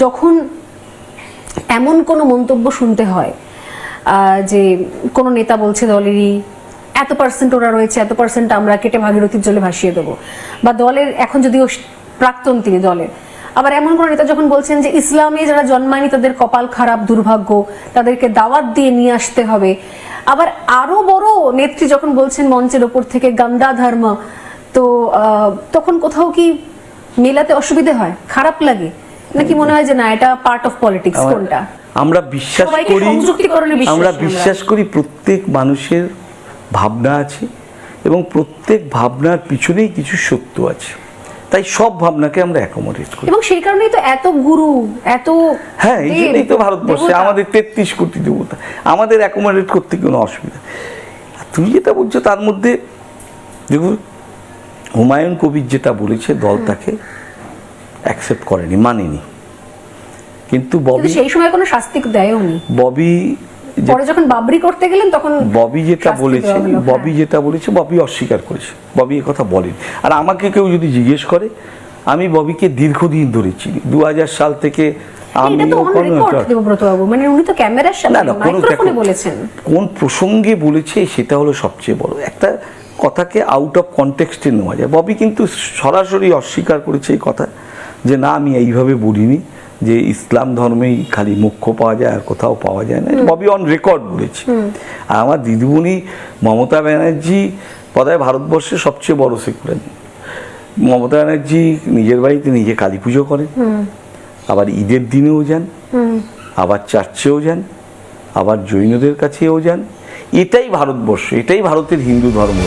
যখন এমন কোনো মন্তব্য শুনতে হয় যে কোনো নেতা বলছে দলেরই এত পার্সেন্ট ওরা রয়েছে, এত পার্সেন্ট আমরা কেটে ভাগীরথীর জলে ভাসিয়ে দেবো, বা দলের এখন যদিও প্রাক্তন তিনি দলের, আবার এমন কোন নেতা যখন বলছেন যে ইসলামে যারা জন্মায়নি তাদের কপাল খারাপ, দুর্ভাগ্য, তাদেরকে দাওয়াত দিয়ে নিয়ে আসতে হবে, আবার আরো বড় নেত্রী যখন বলছেন মঞ্চের ওপর থেকে গান্দা ধর্ম, তো তখন কোথাও কি মেলাতে অসুবিধা হয়, খারাপ লাগে, নাকি মনে হয় যে না এটা পার্ট অফ পলিটিক্স? কোনটা? আমরা বিশ্বাস করি প্রত্যেক মানুষের ভাবনা আছে এবং প্রত্যেক ভাবনার পিছনেই কিছু সত্য আছে, তাই সব ভাবনাকে আমরা অ্যাকোমোডেট করি। এবং সেই কারণেই তো এত গুরু, এত হ্যাঁ, এই জন্যই তো ভারতবর্ষে আমাদের 33 কোটি দেবতা, আমাদের অ্যাকোমোডেট করতে কোনো অসুবিধা। তুমি যেটা বলছো তার মধ্যে দেখুন, হুমায়ুন কবির যেটা বলেছে দল তাকে অ্যাকসেপ্ট করেনি, মানেনি, কিন্তু ববি সেই সময় কোনো শাস্তি দেয়নি। ববি পরে যখন বাবরি করতে গেলেন তখন ববি যেটা বলেছে ববি অস্বীকার করেছে, ববি এ কথা বলেন। আর আমাকে কেউ যদি জিজ্ঞেস করে, আমি ববিকে দীর্ঘদিন ধরে চিনি, 2000 সাল থেকে। আমি কোন প্রসঙ্গে বলেছে সেটা হলো সবচেয়ে বড়। একটা কথাকে আউট অফ কনটেক্সটে নেওয়া যায়। ববি কিন্তু সরাসরি অস্বীকার করেছে এই কথা, যে না আমি এইভাবে বলিনি যে ইসলাম ধর্মেই খালি মোক্ষ পাওয়া যায় আর কোথাও পাওয়া যায় না। ববি অন রেকর্ড বলেছে। আর আমার দিদিমণি মমতা ব্যানার্জি বোধহয় ভারতবর্ষের সবচেয়ে বড় সেকুলার। মমতা ব্যানার্জি নিজের বাড়িতে নিজে কালী পুজো করেন, আবার ঈদের দিনেও যান, আবার চার্চেও যান, আবার জৈনদের কাছেও যান। এটাই ভারতবর্ষ, এটাই ভারতের হিন্দু ধর্ম।